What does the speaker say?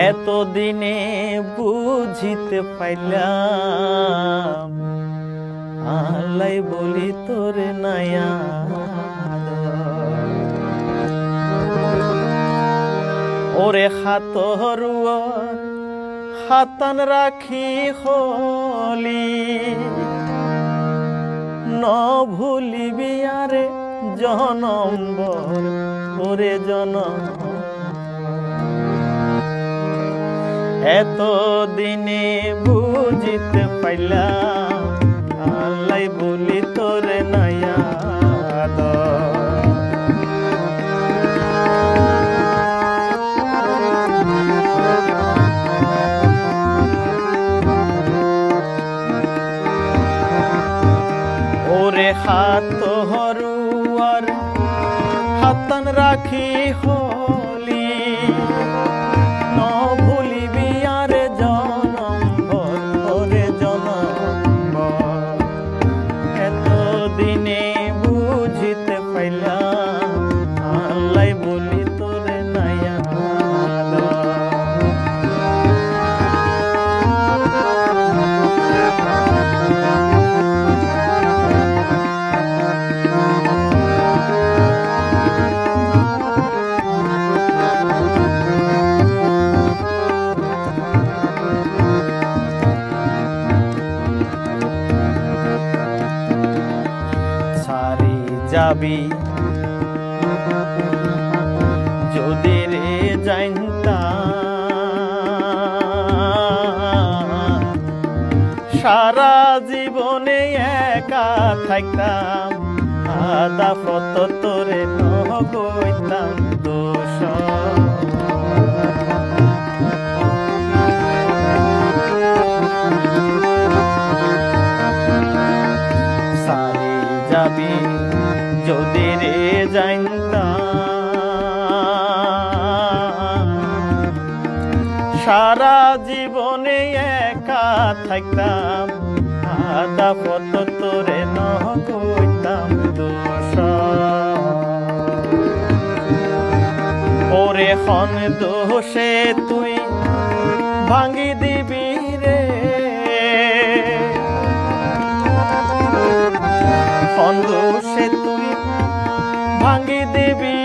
এতদিনে বুঝিতে পাইলাম আল্লাই বলি তোরে নায়া ওরে হাতরুয়ার হাতান রাখি হলি ন ভুলিবি আরে জনম্বর ওরে জনম এত দিনে বুঝিতে পাইলাম আল্লাই বলি তোরে নায়া ওরে হাত হরুয়ার হাতান রাখি হলি ন ভুলিবি আরে জনম্বর ওরে জনম্বর এত দিনে বুঝিতে পাইলাম আল্লাই বলি তোরে নায়া যাবি যদি রে জানতাম সারা জীবনে একা থাকতাম আদা ফত তোরে নহইতাম দোষ সারি যাবি যদি রে জানতাম সারা জীবনে একা থাকতাম আদা ফত তোরে নহইতাম দোষ ওরে হন দোষে তুই ভাঙ্গি দিবি রে হন দোষে তুই ভাঙ্গি দিবি